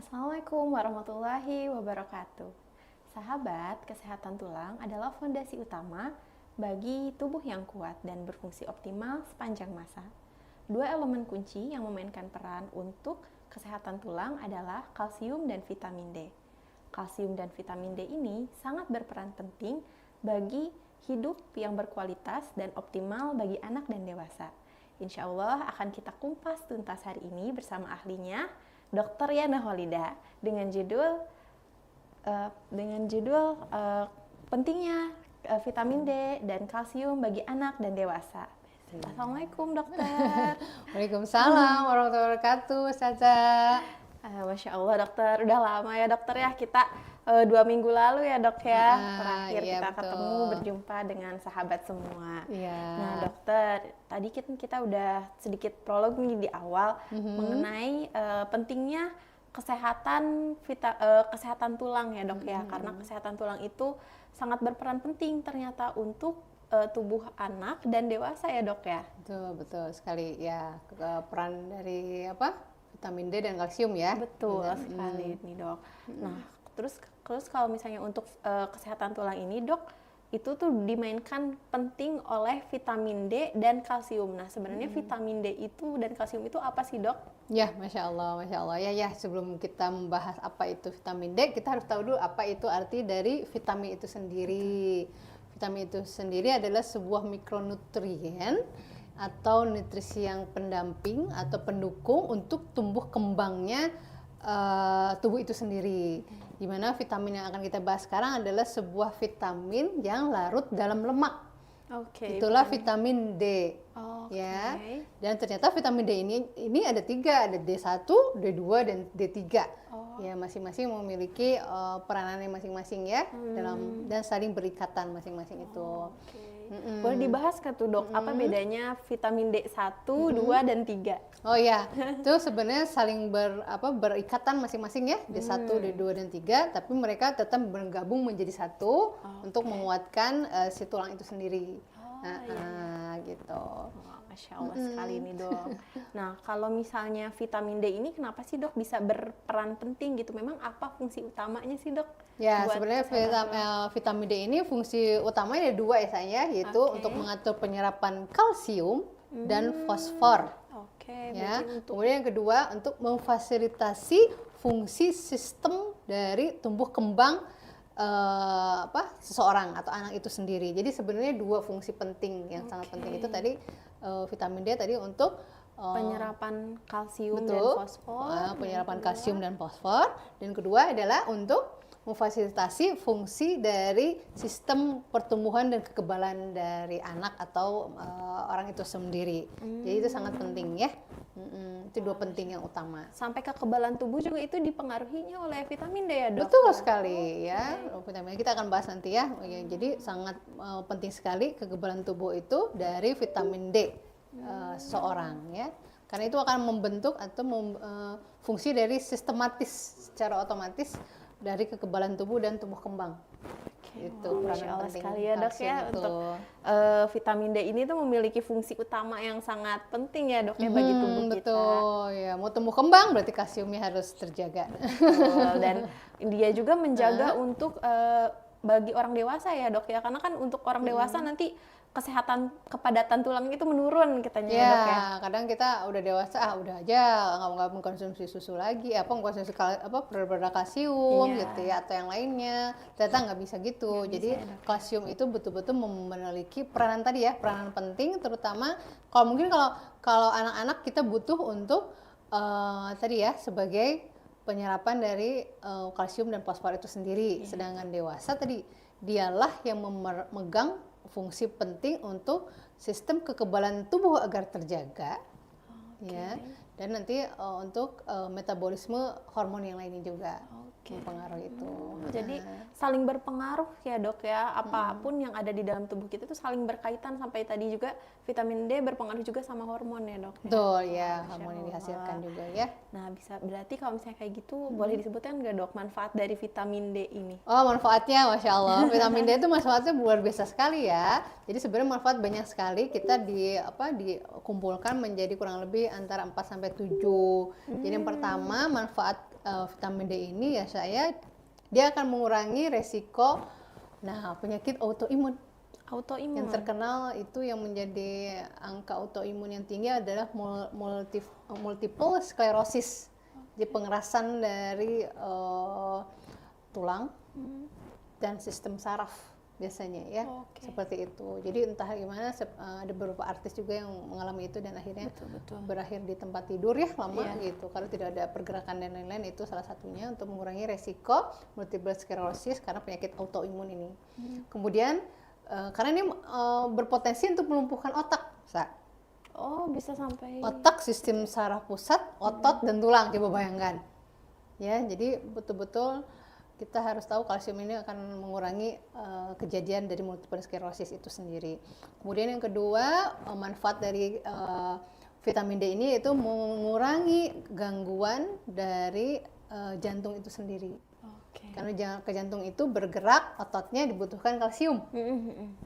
Assalamualaikum warahmatullahi wabarakatuh. Sahabat, kesehatan tulang adalah fondasi utama bagi tubuh yang kuat dan berfungsi optimal sepanjang masa. Dua elemen kunci yang memainkan peran untuk kesehatan tulang adalah kalsium dan vitamin D. Kalsium dan vitamin D ini sangat berperan penting bagi hidup yang berkualitas dan optimal bagi anak dan dewasa. Insya Allah akan kita kumpas tuntas hari ini bersama ahlinya, Dr. Yana Holida dengan judul pentingnya vitamin D dan kalsium bagi anak dan dewasa. Assalamualaikum dokter. Waalaikumsalam warahmatullahi wabarakatuh, Ustazah. Masya Allah dokter, udah lama ya dokter ya kita 2 minggu lalu ya dok ya terakhir iya, kita betul. ketemu berjumpa dengan sahabat semua. Iya. Nah dokter, tadi kita udah sedikit prolog nih di awal mengenai pentingnya kesehatan tulang ya dok ya, karena kesehatan tulang itu sangat berperan penting ternyata untuk tubuh anak dan dewasa ya dok ya. Betul sekali ya, peran dari vitamin D dan kalsium ya. Betul sekali nih dok. Nah terus kalau misalnya untuk kesehatan tulang ini dok, itu tuh dimainkan penting oleh vitamin D dan kalsium. Nah sebenarnya vitamin D itu dan kalsium itu apa sih dok? Ya, masya Allah ya. Sebelum kita membahas apa itu vitamin D, kita harus tahu dulu apa itu arti dari vitamin itu sendiri. Vitamin itu sendiri adalah sebuah mikronutrien atau nutrisi yang pendamping atau pendukung untuk tumbuh kembangnya tubuh itu sendiri. Dimana vitamin yang akan kita bahas sekarang adalah sebuah vitamin yang larut dalam lemak. Itulah vitamin D. Ya. Dan ternyata vitamin D ini ada 3, ada D1, D2 dan D3. Ya, masing-masing memiliki peranannya masing-masing ya dan saling berikatan masing-masing itu. Boleh dibahas kan tuh dok, apa bedanya vitamin D1, 2 dan 3? Oh ya, itu sebenarnya saling berikatan masing-masing ya, D1, D2 dan 3, tapi mereka tetap bergabung menjadi satu untuk menguatkan si tulang itu sendiri. Gitu. Masya Allah sekali nih dok. Nah kalau misalnya vitamin D ini kenapa sih dok bisa berperan penting gitu? Memang apa fungsi utamanya sih dok? Ya sebenarnya vitamin D ini fungsi utamanya ada 2 ya saya, yaitu untuk mengatur penyerapan kalsium dan fosfor. Ya. Kemudian yang kedua untuk memfasilitasi fungsi sistem dari tumbuh kembang seseorang atau anak itu sendiri. Jadi sebenarnya 2 fungsi penting yang sangat penting itu tadi vitamin D tadi untuk penyerapan kalsium dan fosfor. Penyerapan kalsium dan fosfor. Dan kedua adalah untuk memfasilitasi fungsi dari sistem pertumbuhan dan kekebalan dari anak atau orang itu sendiri. Jadi itu sangat penting ya. Itu 2 penting yang utama. Sampai kekebalan tubuh juga itu dipengaruhinya oleh vitamin D ya dok? Betul sekali ya. Vitamin kita akan bahas nanti ya. Jadi sangat penting sekali kekebalan tubuh itu dari vitamin D seseorang ya. Karena itu akan membentuk atau fungsi dari sistematis secara otomatis dari kekebalan tubuh dan tumbuh kembang. Itu Masya Allah sekali ya dok ya, untuk vitamin D ini tuh memiliki fungsi utama yang sangat penting ya dok ya bagi tubuh kita. Betul ya, mau tumbuh kembang berarti kalsiumnya harus terjaga. Dan dia juga menjaga untuk bagi orang dewasa ya dok ya, karena kan untuk orang dewasa nanti kesehatan kepadatan tulang itu menurun katanya ya dok ya. Kadang kita udah dewasa udah aja nggak mengkonsumsi susu lagi, mengkonsumsi produk kalsium gitu ya atau yang lainnya, ternyata nggak bisa gitu. Jadi kalsium itu betul-betul memiliki peranan tadi ya, peranan penting, terutama kalau anak-anak kita butuh untuk tadi ya sebagai penyerapan dari kalsium dan fosfor itu sendiri. Sedangkan dewasa tadi dialah yang memegang fungsi penting untuk sistem kekebalan tubuh agar terjaga, ya, dan nanti untuk metabolisme hormon yang lainnya juga mempengaruhi itu. Jadi saling berpengaruh ya dok ya, apapun yang ada di dalam tubuh kita itu saling berkaitan, sampai tadi juga vitamin D berpengaruh juga sama hormon ya dok. Betul ya, hormon yang dihasilkan juga ya. Nah berarti kalau misalnya kayak gitu boleh disebutkan nggak dok manfaat dari vitamin D ini? Oh manfaatnya Masya Allah, vitamin D itu manfaatnya luar biasa sekali ya. Jadi sebenarnya manfaat banyak sekali, kita dikumpulkan menjadi kurang lebih antara 4 sampai 7. Jadi yang pertama manfaat vitamin D ini ya dia akan mengurangi resiko penyakit autoimun. Autoimun. Yang terkenal itu yang menjadi angka autoimun yang tinggi adalah multiple sclerosis. Jadi pengerasan dari tulang dan sistem saraf biasanya ya. Seperti itu. Jadi entah gimana ada beberapa artis juga yang mengalami itu dan akhirnya berakhir di tempat tidur ya lama gitu. Kalau tidak ada pergerakan dan lain-lain, itu salah satunya untuk mengurangi resiko multiple sclerosis karena penyakit autoimun ini. Kemudian karena ini berpotensi untuk melumpuhkan otak, Oh, bisa sampai otak, sistem saraf pusat, otot dan tulang, coba bayangkan. Ya, jadi betul-betul kita harus tahu kalsium ini akan mengurangi kejadian dari multiple sclerosis itu sendiri. Kemudian yang kedua, manfaat dari vitamin D ini yaitu mengurangi gangguan dari jantung itu sendiri. Karena ke jantung itu bergerak, ototnya dibutuhkan kalsium.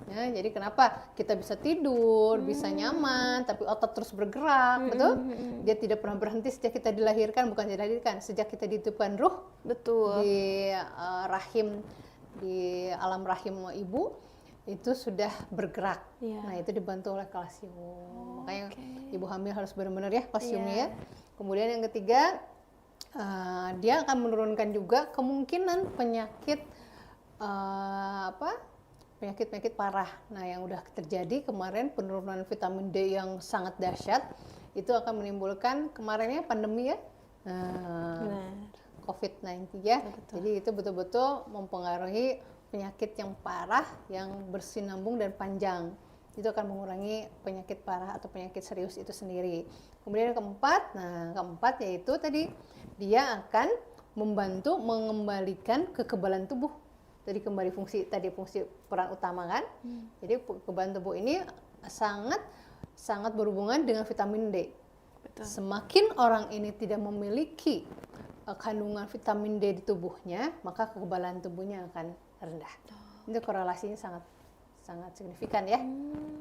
Ya, jadi kenapa kita bisa tidur, bisa nyaman, tapi otot terus bergerak, betul? Dia tidak pernah berhenti sejak kita dilahirkan, bukan dilahirkan, sejak kita ditiupkan ruh, di rahim, di alam rahim ibu itu sudah bergerak. Nah, itu dibantu oleh kalsium. Makanya ibu hamil harus benar-benar ya kalsiumnya ya. Kemudian yang ketiga, dia akan menurunkan juga kemungkinan penyakit penyakit parah. Nah, yang udah terjadi kemarin penurunan vitamin D yang sangat dahsyat itu akan menimbulkan kemarinnya pandemi ya, COVID-19 ya. Jadi itu betul-betul mempengaruhi penyakit yang parah, yang bersinambung dan panjang. Itu akan mengurangi penyakit parah atau penyakit serius itu sendiri. Kemudian yang keempat yaitu tadi dia akan membantu mengembalikan kekebalan tubuh. Jadi kembali fungsi peran utama kan. Jadi kekebalan tubuh ini sangat berhubungan dengan vitamin D. Semakin orang ini tidak memiliki kandungan vitamin D di tubuhnya, maka kekebalan tubuhnya akan rendah. Itu korelasinya sangat signifikan ya.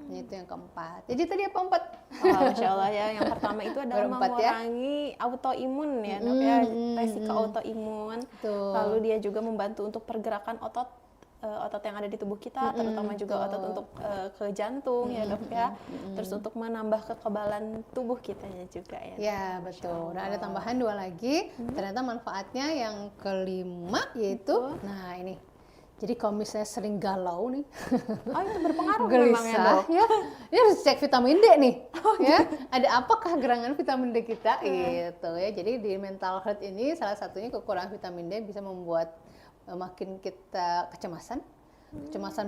Itu yang keempat. Jadi tadi apa 4? Masya Allah ya. Yang pertama itu adalah mengurangi autoimun ya, Dok ya, resiko autoimun. Lalu dia juga membantu untuk pergerakan otot yang ada di tubuh kita, terutama juga otot untuk ke jantung ya, Dok ya. Terus untuk menambah kekebalan tubuh kitanya juga ya. Ya, betul. Dan ada tambahan 2 lagi. Ternyata manfaatnya yang kelima yaitu ini. Jadi kalau misalnya sering galau nih, itu berpengaruh gelisah ya, harus cek vitamin D nih, ya. Ada apakah gerangan vitamin D kita, gitu ya. Jadi di mental health ini salah satunya kekurangan vitamin D bisa membuat makin kita kecemasan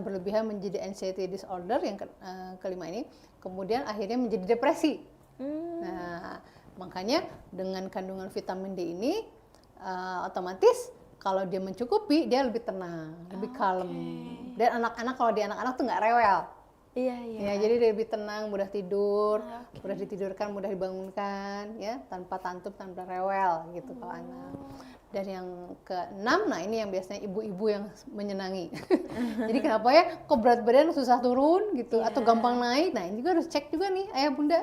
berlebihan menjadi anxiety disorder yang kelima ini, kemudian akhirnya menjadi depresi. Nah, makanya dengan kandungan vitamin D ini otomatis kalau dia mencukupi, dia lebih tenang, lebih kalem. Dan anak-anak, kalau di anak-anak tuh nggak rewel. Iya. Ya, jadi dia lebih tenang, mudah tidur, mudah ditidurkan, mudah dibangunkan, ya, tanpa tantrum, tanpa rewel gitu kalau anak. Dan yang ke-6, ini yang biasanya ibu-ibu yang menyenangi. Jadi kenapa ya, kok berat badan susah turun gitu, atau gampang naik? Nah, ini juga harus cek juga nih, ayah bunda.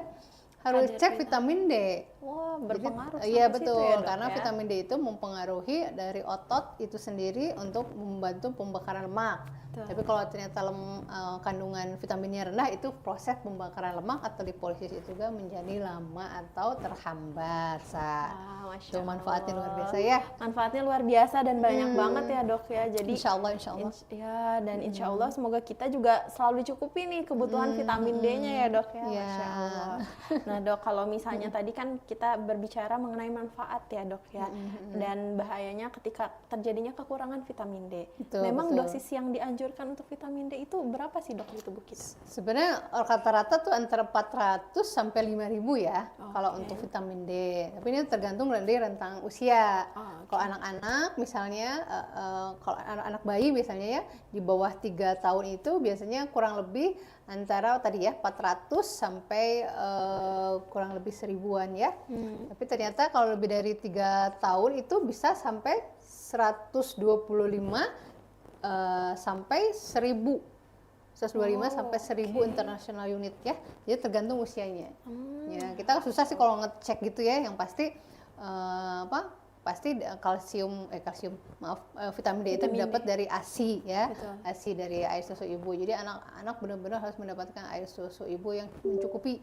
Harus cek vitamin D. Wah, berpengaruh. Iya betul, ya, karena vitamin D itu mempengaruhi dari otot itu sendiri untuk membantu pembakaran lemak. Tapi kalau ternyata kandungan vitaminnya rendah, itu proses pembakaran lemak atau lipolisis itu juga menjadi lama atau terhambat. Itu manfaatnya luar biasa ya. Manfaatnya luar biasa dan banyak banget ya, Dok ya. Jadi insya Allah. Dan insya Allah semoga kita juga selalu dicukupi nih kebutuhan vitamin D-nya ya, Dok ya. Masya Allah. Nah, Dok, kalau misalnya tadi kan kita berbicara mengenai manfaat ya, Dok ya. Dan bahayanya ketika terjadinya kekurangan vitamin D. Memang dosis yang dianjurkan untuk vitamin D itu berapa sih, Dok, di tubuh kita? Sebenarnya rata-rata tuh antara 400 sampai 5.000 ya kalau untuk vitamin D. Tapi ini tergantung dari rentang usia. Kalau anak-anak misalnya, kalau anak-anak bayi misalnya ya di bawah 3 tahun itu biasanya kurang lebih antara tadi ya 400 sampai kurang lebih 1000-an ya. Tapi ternyata kalau lebih dari 3 tahun itu bisa sampai 125 sampai 1000. 125 sampai 1000 international unit ya. Jadi tergantung usianya. Ya, kita susah sih kalau ngecek gitu ya. Yang pasti pasti vitamin D itu Vitamin D. didapat dari ASI ya. Betul. ASI dari air susu ibu. Jadi anak-anak benar-benar harus mendapatkan air susu ibu yang mencukupi.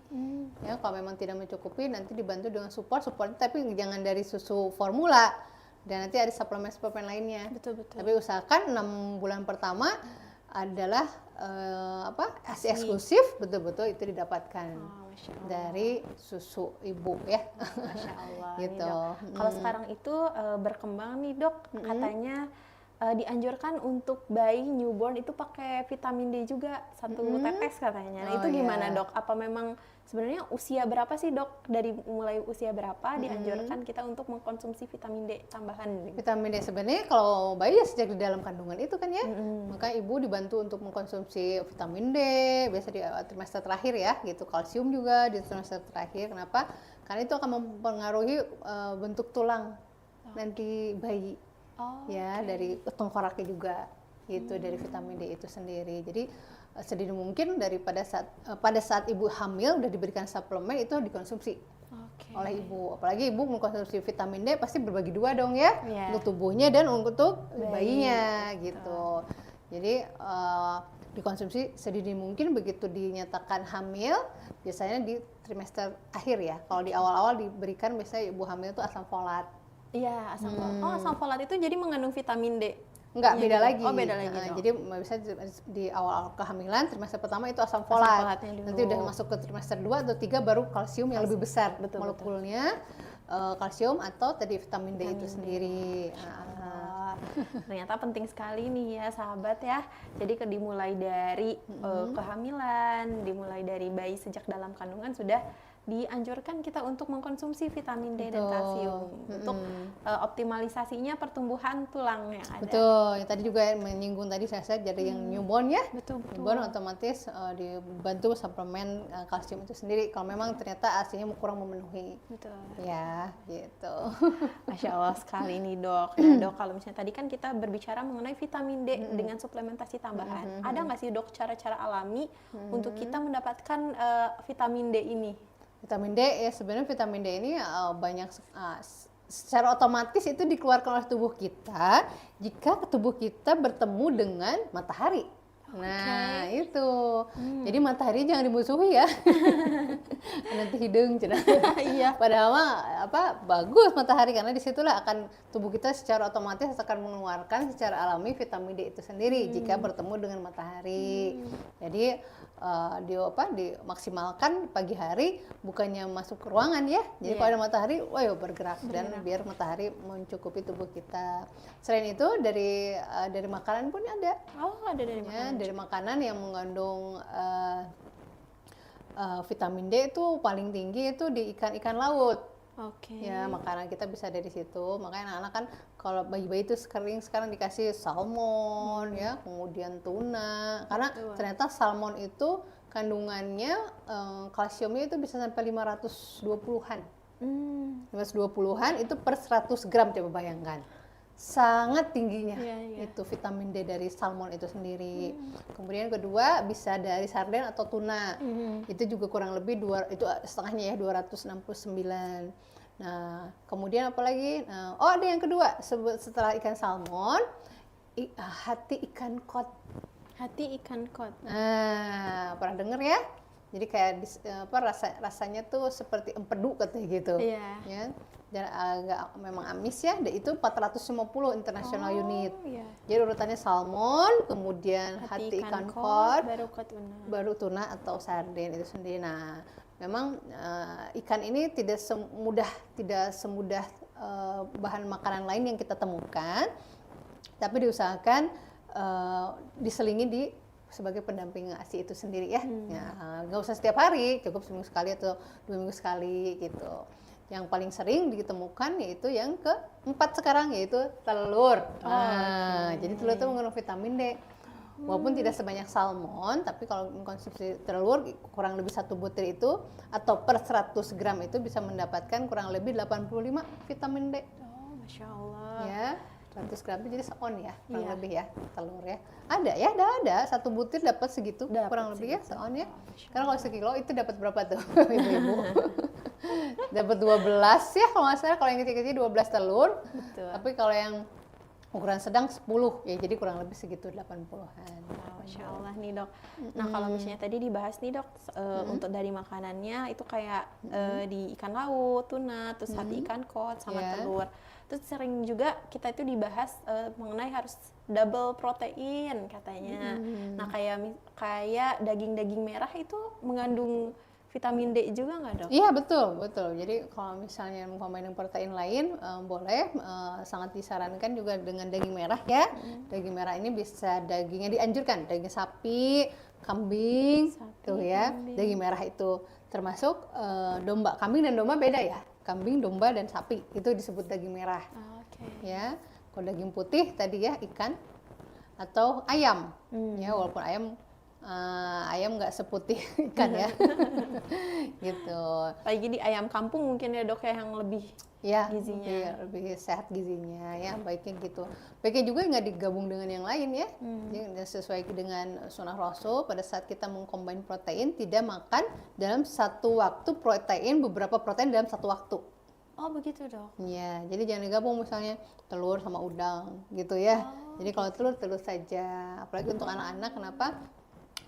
Ya, kalau memang tidak mencukupi nanti dibantu dengan support tapi jangan dari susu formula. Dan nanti ada suplemen lainnya. Betul. Tapi usahakan 6 bulan pertama adalah ASI eksklusif, betul-betul itu didapatkan Masya Allah. dari susu ibu ya. Masya Allah. nih, Gitu. Dok. Kalau sekarang itu berkembang nih dok, katanya dianjurkan untuk bayi newborn itu pakai vitamin D juga 1 tetes katanya. Nah, Oh, itu gimana iya. dok? Apa memang sebenarnya usia berapa sih dok? Dari mulai usia berapa dianjurkan kita untuk mengkonsumsi vitamin D tambahan? Vitamin D sebenarnya kalau bayi ya sejak di dalam kandungan itu kan ya. Maka ibu dibantu untuk mengkonsumsi vitamin D biasa di trimester terakhir ya, gitu. Kalsium juga di trimester terakhir. Kenapa? Karena itu akan mempengaruhi bentuk tulang nanti bayi. Ya, dari tengkoraknya juga gitu, dari vitamin D itu sendiri. Jadi sedini mungkin pada saat ibu hamil udah diberikan suplemen itu dikonsumsi oleh ibu. Apalagi ibu mengkonsumsi vitamin D pasti berbagi dua dong ya, untuk tubuhnya dan untuk bayinya gitu. Jadi dikonsumsi sedini mungkin begitu dinyatakan hamil, biasanya di trimester akhir ya. Kalau di awal-awal diberikan biasanya ibu hamil itu asam folat. Iya, asam folat. Oh, asam folat itu jadi mengandung vitamin D. Enggak, beda lagi. Oh, beda lagi. Jadi bisa di awal kehamilan trimester pertama itu asam folat. Nanti udah masuk ke trimester 2 atau 3 baru kalsium yang lebih besar molekulnya. Kalsium atau tadi vitamin D itu sendiri. Ternyata penting sekali nih ya sahabat ya. Jadi dimulai dari kehamilan, dimulai dari bayi sejak dalam kandungan sudah dianjurkan kita untuk mengkonsumsi vitamin D dan kalsium untuk optimalisasinya pertumbuhan tulang yang ada. Betul, ya, tadi juga menyinggung tadi saya dari yang newborn ya. Betul. Newborn otomatis dibantu suplemen kalsium itu sendiri kalau memang ternyata ASI-nya kurang memenuhi. Betul. Ya, gitu. Masya Allah sekali nih dok. Nah dok, kalau misalnya tadi kan kita berbicara mengenai vitamin D dengan suplementasi tambahan. Ada nggak sih dok cara-cara alami untuk kita mendapatkan vitamin D ini? Vitamin D ya, sebenarnya vitamin D ini banyak secara otomatis itu dikeluarkan oleh tubuh kita jika tubuh kita bertemu dengan matahari. Nah, itu. Jadi matahari jangan dimusuhi ya. Nanti hidung cenah. Iya. Padahal bagus matahari karena disitulah akan tubuh kita secara otomatis akan mengeluarkan secara alami vitamin D itu sendiri jika bertemu dengan matahari. Jadi dimaksimalkan pagi hari, bukannya masuk ke ruangan ya. Jadi kalau ada matahari, bergerak dan biar matahari mencukupi tubuh kita. Selain itu dari makanan pun ada. Oh, ada dari makanan. Dari makanan yang mengandung vitamin D itu paling tinggi itu di ikan-ikan laut. Ya, makanan kita bisa dari situ. Makanya anak-anak kan kalau bayi-bayi itu sekarang dikasih salmon ya, kemudian tuna. Karena ternyata salmon itu kandungannya kalsiumnya itu bisa sampai 520-an. 520-an itu per 100 gram, coba bayangkan. Sangat tingginya itu vitamin D dari salmon itu sendiri. Kemudian kedua bisa dari sarden atau tuna. Itu juga kurang lebih itu setengahnya ya 269. Nah, kemudian apa lagi? Ada yang kedua setelah ikan salmon, hati ikan kod. Hati ikan kod. Nah, pernah dengar ya? Jadi kayak rasanya tuh seperti empedu katanya gitu. Ya. Dan agak memang amis ya, itu 450 international unit. Jadi urutannya salmon, kemudian hati ikan kod, baru tuna atau sarden itu sendiri. Nah, memang ikan ini tidak semudah bahan makanan lain yang kita temukan, tapi diusahakan diselingi sebagai pendamping ASI itu sendiri ya. Nggak usah setiap hari, cukup seminggu sekali atau 2 minggu sekali gitu. Yang paling sering ditemukan yaitu yang keempat sekarang, yaitu telur. Jadi telur itu mengandung vitamin D. Walaupun tidak sebanyak salmon, tapi kalau mengkonsumsi telur kurang lebih 1 butir itu atau per 100 gram itu bisa mendapatkan kurang lebih 85 vitamin D. Oh, Masya Allah. Ya, 100 gram itu jadi seon ya, kurang lebih ya, telur ya. Ada, 1 butir dapat segitu, kurang lebih ya, seon ya. Karena kalau sekilo itu dapat berapa tuh, ibu-ibu? dapat 12 ya kalau nggak salah, kalau yang kecil-kecil 12 telur. Betul. Tapi kalau yang ukuran sedang 10 ya, jadi kurang lebih segitu 80-an. Masya Allah nih dok. Nah kalau misalnya tadi dibahas nih dok, untuk dari makanannya itu kayak di ikan laut, tuna, terus hati ikan kod sama Yeah. telur. Terus sering juga kita itu dibahas mengenai harus double protein katanya. Nah kayak daging-daging merah itu mengandung vitamin D juga nggak dok? Iya betul. Jadi kalau misalnya mau combine protein lain boleh, sangat disarankan juga dengan daging merah ya. Daging merah ini bisa dagingnya dianjurkan, daging sapi, kambing, tuh ya. kambing. Daging merah itu termasuk domba, kambing dan domba beda ya. Kambing, domba dan sapi itu disebut daging merah Oke. ya. Kalau daging putih tadi ya ikan atau ayam ya, walaupun ayam nggak seputih ikan ya. Gitu Lagi di ayam kampung mungkin ya dok ya yang lebih ya, gizinya. lebih sehat gizinya ya, baiknya gitu. Baiknya juga nggak digabung dengan yang lain ya. Jadi sesuai dengan sunnah Rasul, pada saat kita mengcombine protein tidak makan dalam satu waktu beberapa protein dalam satu waktu. Oh begitu dok. Ya, jadi jangan digabung misalnya telur sama udang gitu ya. Jadi kalau telur saja, apalagi untuk anak-anak, kenapa?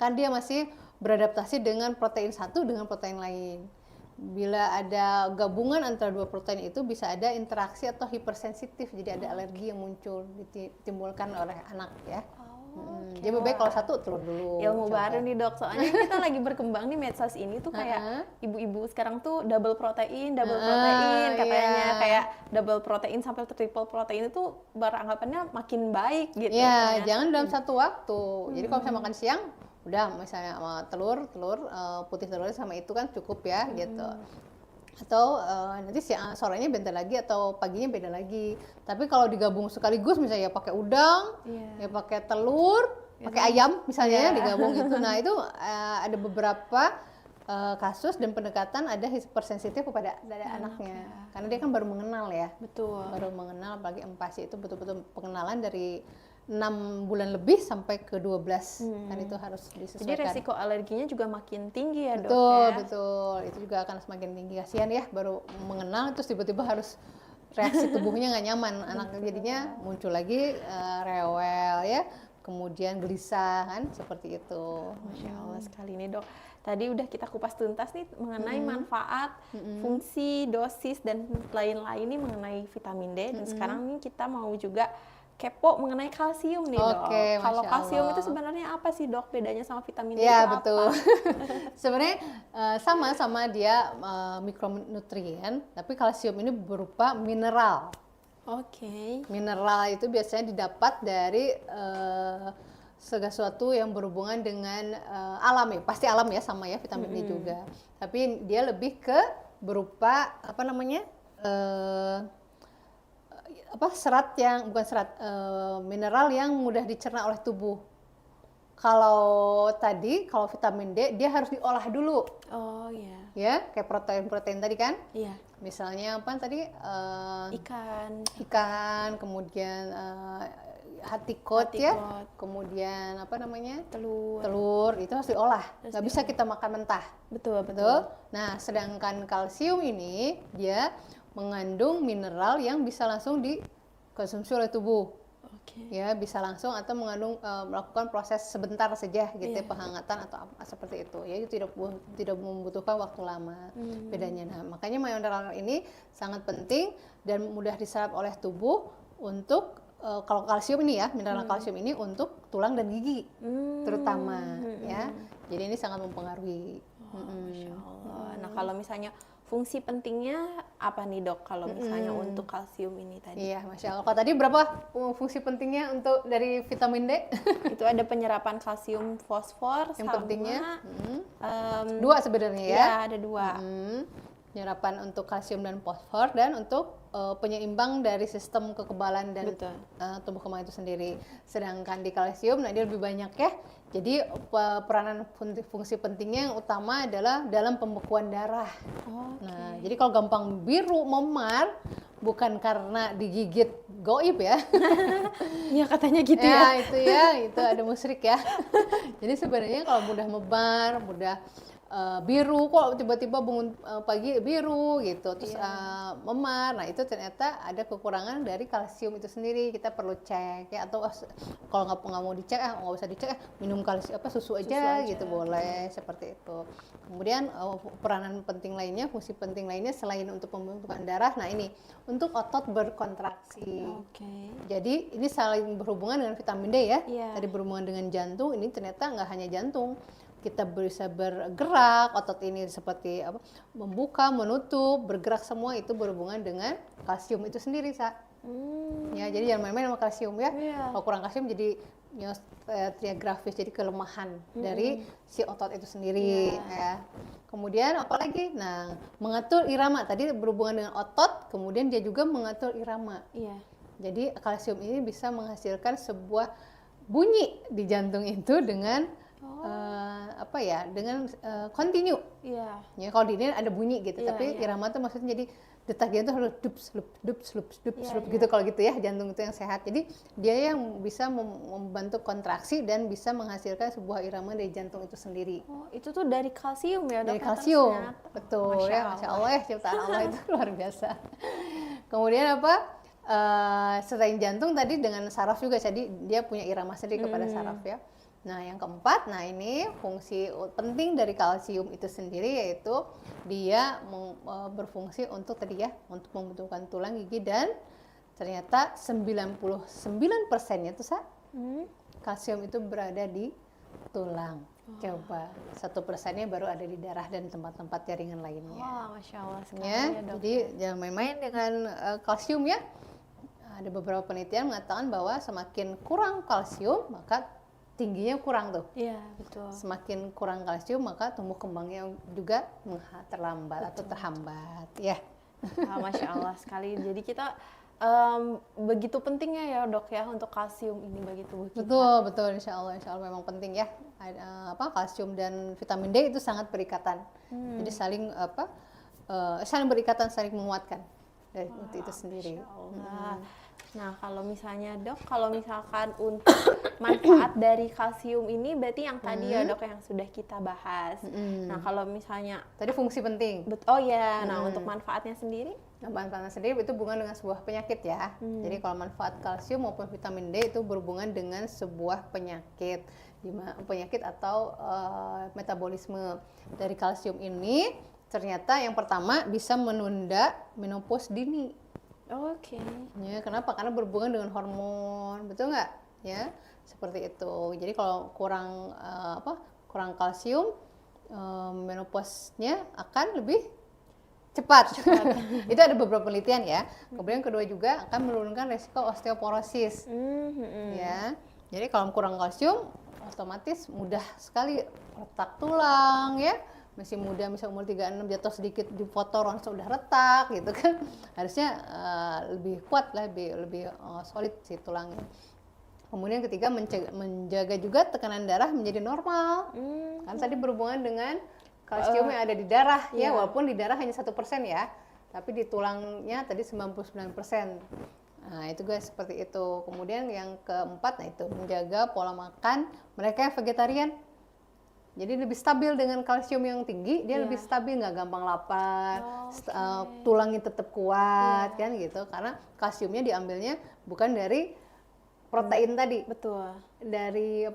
Kan dia masih beradaptasi dengan protein satu dengan protein lain. Bila ada gabungan antara dua protein itu bisa ada interaksi atau hipersensitif, jadi ada alergi yang muncul ditimbulkan oleh anak ya. Jadi lebih baik kalau satu telur dulu. Ilmu coba. baru nih dok, soalnya kita lagi berkembang di medsos ini tuh kayak ibu-ibu sekarang tuh double protein katanya, iya. kayak double protein sampai triple protein itu beranggapannya makin baik gitu. Ya, katanya. jangan dalam satu waktu. Jadi kalau saya makan siang, udah misalnya telur putih telurnya sama itu kan cukup ya gitu. Atau nanti sorenya beda lagi atau paginya beda lagi. Tapi kalau digabung sekaligus misalnya ya pakai udang, ya pakai telur, pakai ayam misalnya digabung itu. Nah, itu ada beberapa kasus dan pendekatan ada hipersensitif kepada anaknya. Karena dia kan baru mengenal ya. Betul. Baru mengenal, apalagi empasi itu betul-betul pengenalan dari 6 bulan lebih sampai ke 12 kan itu harus disesuaikan. Jadi resiko alerginya juga makin tinggi ya dok Betul, ya? betul. Itu juga akan semakin tinggi. Kasihan ya, baru mengenal terus tiba-tiba harus reaksi tubuhnya nggak nyaman. Anak jadinya muncul lagi rewel ya, kemudian gelisah kan, seperti itu. Masya Allah sekali nih dok. Tadi udah kita kupas tuntas nih mengenai manfaat, fungsi, dosis, dan lain-lain nih mengenai vitamin D. Dan sekarang nih kita mau juga kepo mengenai kalsium nih dok. Oke, Kalau Masya kalsium Allah. itu sebenarnya apa sih dok? Bedanya sama vitamin D Ya itu betul. apa? Sebenarnya sama dia mikronutrien, tapi kalsium ini berupa mineral. Oke. Mineral itu biasanya didapat dari segala sesuatu yang berhubungan dengan alam ya, pasti alam ya, sama ya vitamin D juga. Tapi dia lebih ke berupa apa namanya? Serat yang bukan serat, mineral yang mudah dicerna oleh tubuh. Kalau vitamin D dia harus diolah dulu, Oh iya. ya kayak protein tadi kan. Iya. Misalnya apa tadi? Ikan, Kemudian hati kot ya, kot. kemudian apa namanya? telur. Telur itu harus diolah, nggak bisa kita makan mentah. Betul. Betul. Nah, sedangkan kalsium ini dia mengandung mineral yang bisa langsung dikonsumsi oleh tubuh. Oke. Ya, bisa langsung atau mengandung melakukan proses sebentar saja gitu ya, penghangatan atau apa seperti itu. Ya, itu tidak membutuhkan waktu lama bedanya. Nah, makanya mineral ini sangat penting dan mudah diserap oleh tubuh untuk kalau kalsium ini ya, mineral kalsium ini untuk tulang dan gigi terutama ya. Jadi ini sangat mempengaruhi. Masya Allah. Nah kalau misalnya fungsi pentingnya apa nih dok? Kalau misalnya untuk kalsium ini tadi? Iya, Masya Allah. Kalau tadi berapa fungsi pentingnya untuk dari vitamin D? Itu ada penyerapan kalsium fosfor Yang sama pentingnya em, dua sebenarnya ya. ya ada dua. Penyerapan untuk kalsium dan fosfor dan untuk penyeimbang dari sistem kekebalan dan Betul. tubuh kembang itu sendiri. Sedangkan di kalsium, nah dia lebih banyak ya. Jadi peranan fungsi pentingnya yang utama adalah dalam pembekuan darah. Nah, jadi kalau gampang biru, memar, bukan karena digigit goib ya. Iya katanya gitu ya. Itu ada musyrik ya. Jadi sebenarnya kalau mudah mebar, mudah biru, kok tiba-tiba bangun pagi biru gitu, terus memar. Nah itu ternyata ada kekurangan dari kalsium itu sendiri. Kita perlu cek ya, atau kalau nggak mau dicek, nggak usah dicek, minum kalsium susu aja gitu boleh, seperti itu. Kemudian peranan penting lainnya, fungsi penting lainnya selain untuk pembentukan darah. Nah ini untuk otot berkontraksi. Jadi ini saling berhubungan dengan vitamin D ya. Tadi berhubungan dengan jantung, ini ternyata nggak hanya jantung. Kita bisa bergerak, otot ini seperti membuka, menutup, bergerak, semua itu berhubungan dengan kalsium itu sendiri, Sa. Ya, jadi jangan main-main sama kalsium ya. Kalau kurang kalsium jadi grafis, jadi kelemahan dari si otot itu sendiri ya. Kemudian apalagi? Nah, mengatur irama, tadi berhubungan dengan otot, kemudian dia juga mengatur irama. Jadi kalsium ini bisa menghasilkan sebuah bunyi di jantung itu dengan dengan continue. Ya, kalau di ini ada bunyi gitu, tapi irama tuh maksudnya jadi detak jantung harus dup slup gitu, kalau gitu ya, jantung itu yang sehat. Jadi dia yang bisa membantu kontraksi dan bisa menghasilkan sebuah irama dari jantung itu sendiri. Itu tuh dari kalsium ya, dari kalsium, betul. Masya Allah ya, ciptaan Allah itu luar biasa. Kemudian selain jantung tadi dengan saraf juga, jadi dia punya irama sendiri kepada saraf ya. Nah, yang keempat, ini fungsi penting dari kalsium itu sendiri, yaitu dia berfungsi untuk untuk pembentukan tulang, gigi, dan ternyata 99%-nya tuh kalsium itu berada di tulang. Coba 1%-nya baru ada di darah dan tempat-tempat jaringan lainnya. Masya Allah sekali ya, jadi jangan main-main dengan kalsium ya. Ada beberapa penelitian mengatakan bahwa semakin kurang kalsium maka tingginya kurang tuh. Iya, betul. Semakin kurang kalsium maka tumbuh kembangnya juga terlambat atau terhambat ya. Masya Allah sekali. Jadi kita begitu pentingnya ya Dok ya untuk kalsium ini bagi tubuh kita. Betul, insya Allah memang penting ya. Kalsium dan vitamin D itu sangat berikatan. Jadi saling berikatan, saling menguatkan dari itu sendiri. Nah, kalau misalnya Dok, kalau misalkan untuk manfaat dari kalsium ini berarti yang tadi ya Dok yang sudah kita bahas. Nah, kalau misalnya tadi fungsi penting. Nah untuk manfaatnya sendiri? Nah, manfaatnya sendiri itu berhubungan dengan sebuah penyakit ya. Jadi kalau manfaat kalsium maupun vitamin D itu berhubungan dengan sebuah penyakit. Penyakit atau metabolisme dari kalsium ini ternyata yang pertama bisa menunda menopause dini. Ya, kenapa? Karena berhubungan dengan hormon, betul nggak? Ya, seperti itu. Jadi kalau kurang kalsium, menopause-nya akan lebih cepat. Itu ada beberapa penelitian ya. Kemudian kedua juga akan menurunkan resiko osteoporosis. Ya, jadi kalau kurang kalsium, otomatis mudah sekali retak tulang ya. Masih muda, misal umur 36 jatuh sedikit dipotong langsung udah retak gitu kan. Harusnya lebih kuat lah, lebih solid si tulangnya. Kemudian ketiga, menjaga juga tekanan darah menjadi normal. Kan tadi berhubungan dengan kalsium yang ada di darah ya, walaupun di darah hanya 1% ya, tapi di tulangnya tadi 99%. Nah, itu guys, seperti itu. Kemudian yang keempat, itu menjaga pola makan mereka yang vegetarian. Jadi lebih stabil dengan kalsium yang tinggi, dia lebih stabil, nggak gampang lapar, tulangnya tetap kuat kan gitu, karena kalsiumnya diambilnya bukan dari protein tadi, dari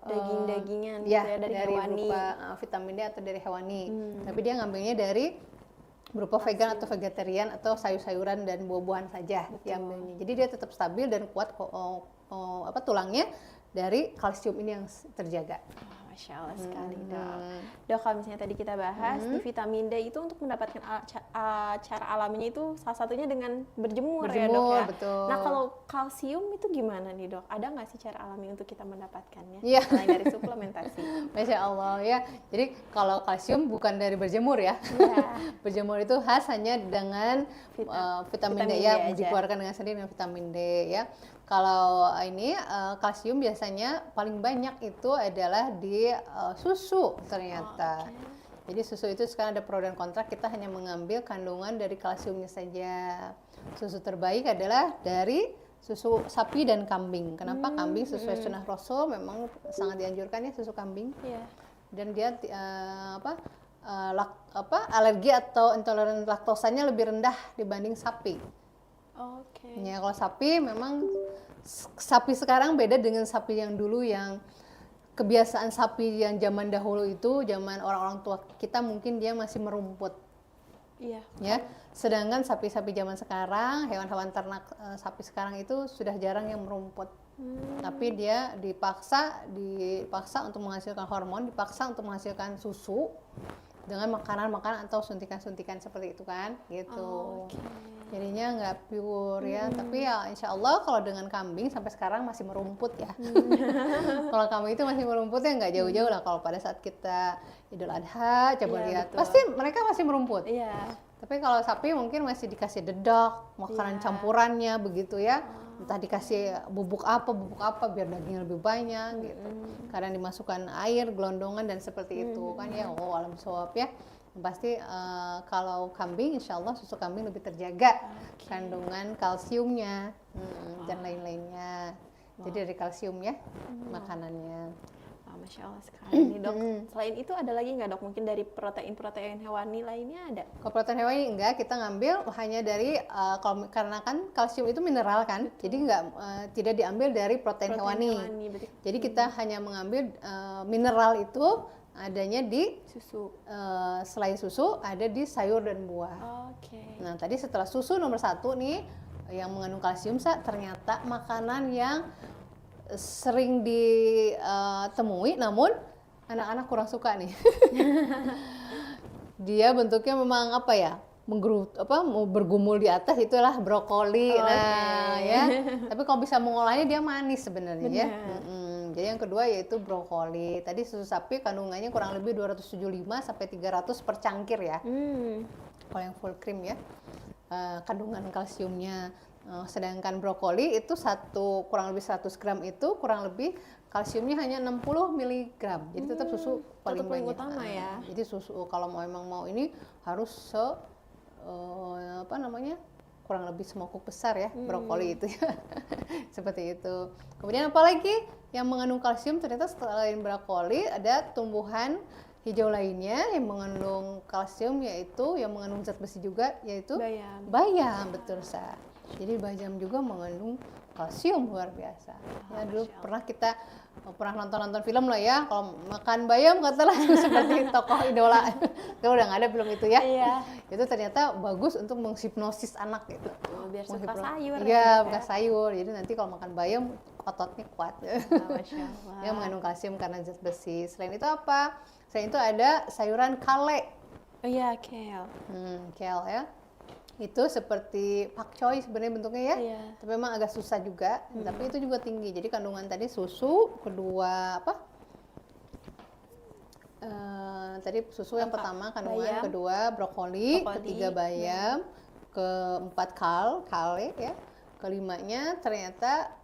daging-dagingan dari hewani, berupa vitamin D atau dari hewani, tapi dia ngambilnya dari berupa vegan atau vegetarian atau sayur-sayuran dan buah-buahan saja diambilnya. Jadi dia tetap stabil dan kuat tulangnya dari kalsium ini yang terjaga. Masya Allah sekali Dok. Dok, kalau misalnya tadi kita bahas di vitamin D itu untuk mendapatkan cara alaminya itu salah satunya dengan berjemur ya Dok ya. Betul. Nah, kalau kalsium itu gimana nih Dok? Ada nggak sih cara alami untuk kita mendapatkannya selain dari suplementasi? Masya Allah ya. Jadi kalau kalsium bukan dari berjemur ya. Berjemur itu khas hanya dengan vitamin D ya, dikeluarkan dengan sendiri dengan vitamin D ya. Kalau ini kalsium biasanya paling banyak itu adalah di susu ternyata. Jadi susu itu sekarang ada pro dan kontra, kita hanya mengambil kandungan dari kalsiumnya saja. Susu terbaik adalah dari susu sapi dan kambing. Kenapa kambing? Sesuai sunnah Rasul memang sangat dianjurkan ya susu kambing. Dan dia alergi atau intoleran laktosanya lebih rendah dibanding sapi. Oke. Ya, kalau sapi memang sapi sekarang beda dengan sapi yang dulu, yang kebiasaan sapi yang zaman dahulu itu, zaman orang-orang tua kita mungkin dia masih merumput. Iya. Ya, sedangkan sapi-sapi zaman sekarang, hewan-hewan ternak sapi sekarang itu sudah jarang yang merumput. Tapi dia dipaksa untuk menghasilkan hormon, dipaksa untuk menghasilkan susu dengan makanan-makanan atau suntikan-suntikan seperti itu kan, gitu. Oke. Jadinya nggak pure ya, tapi ya insya Allah kalau dengan kambing sampai sekarang masih merumput ya. Kalau kambing itu masih merumput ya, nggak jauh-jauh lah kalau pada saat kita Idul Adha, coba Iya, lihat, betul. pasti mereka masih merumput. Iya. Tapi kalau sapi mungkin masih dikasih dedak, makanan Iya. campurannya begitu ya. Entah dikasih bubuk apa biar dagingnya lebih banyak gitu. Kadang dimasukkan air, gelondongan dan seperti itu kan ya. Oh, alam shawab ya. Yang pasti kalau kambing insya Allah susu kambing lebih terjaga kandungan kalsiumnya dan lain-lainnya. Jadi dari kalsium ya makanannya. Wah, Masya Allah sekali nih dok. Selain itu ada lagi nggak dok? Mungkin dari protein-protein hewani lainnya ada? Kalau protein hewani enggak, kita ngambil hanya dari karena kan kalsium itu mineral kan, jadi enggak tidak diambil dari protein hewani. berarti. Jadi kita hanya mengambil mineral itu adanya di Susu. selain susu ada di sayur dan buah. Oke. Nah tadi setelah susu nomor 1 nih yang mengandung kalsium, ternyata makanan yang sering ditemui namun anak-anak kurang suka nih. Dia bentuknya memang apa ya, bergumul di atas, itulah brokoli. Nah ya, tapi kalau bisa mengolahnya dia manis sebenarnya ya. Jadi yang kedua yaitu brokoli. Tadi susu sapi kandungannya kurang lebih 275 sampai 300 per cangkir ya. Kalau yang full cream ya, kandungan kalsiumnya. Sedangkan brokoli itu kurang lebih 100 gram itu kurang lebih kalsiumnya hanya 60 mg. Jadi tetap susu paling banyak. Utama ya. Jadi susu kalau memang mau ini harus kurang lebih semangkuk besar ya brokoli itu ya. Seperti itu. Kemudian apalagi yang mengandung kalsium, ternyata selain brokoli ada tumbuhan hijau lainnya yang mengandung kalsium, yaitu yang mengandung zat besi juga, yaitu bayam. Betul Sa. Jadi bayam juga mengandung kalsium luar biasa. Ya dulu pernah nonton film lah ya, kalau makan bayam katalah seperti tokoh idola. Kalau udah nggak ada film itu ya. Iya. Itu ternyata bagus untuk menghipnosis anak gitu. Biar suka sayur. Iya, bukan sayur. Jadi nanti kalau makan bayam ototnya kuat. Masya Allah. Yang mengandung kalsium karena zat besi. Selain itu apa? Selain itu ada sayuran kale. Oh iya, kale. Kale ya. Itu seperti pakcoy sebenarnya bentuknya ya. Iya. Tapi memang agak susah juga, tapi itu juga tinggi. Jadi kandungan tadi susu, kedua tadi susu yang pertama kandungan, bayam. Kedua brokoli, ketiga bayam, keempat kale ya. Kelimanya ternyata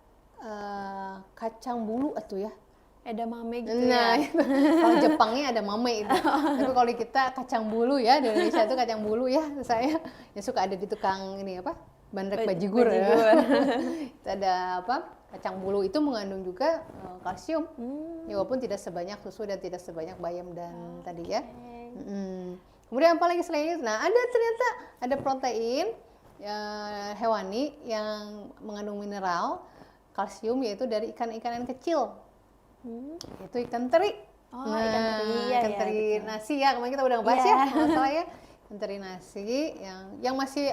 kacang bulu atau ya. Edamame gitu nah, ya. Kalau Jepangnya ada mame itu. Tapi kalau di kita kacang bulu ya, di Indonesia itu kacang bulu ya. Saya yang suka ada di tukang ini bandrek bajigur. Ya. Itu ada kacang bulu itu mengandung juga kalsium. Ya, walaupun tidak sebanyak susu dan tidak sebanyak bayam dan tadi ya. Kemudian apa lagi selain itu? Nah, ternyata ada protein hewani yang mengandung mineral kalsium, yaitu dari ikan-ikanan kecil. Itu ikan teri. Ikan teri nasi ya, kemarin kita udah ngebahas ya, masalah ya. Ikan teri nasi yang masih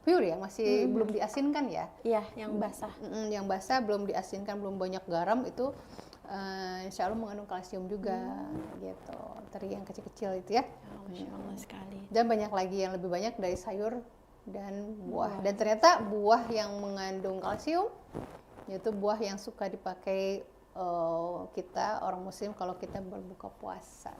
pure ya, masih belum diasinkan ya. Iya, yang basah. Yang basah belum diasinkan, belum banyak garam, itu insya Allah mengandung kalsium juga gitu. Teri yang kecil-kecil itu ya. Masya Allah sekali. Dan banyak lagi yang lebih banyak dari sayur dan buah. Dan ternyata buah yang mengandung kalsium yaitu buah yang suka dipakai kita orang muslim kalau kita berbuka puasa.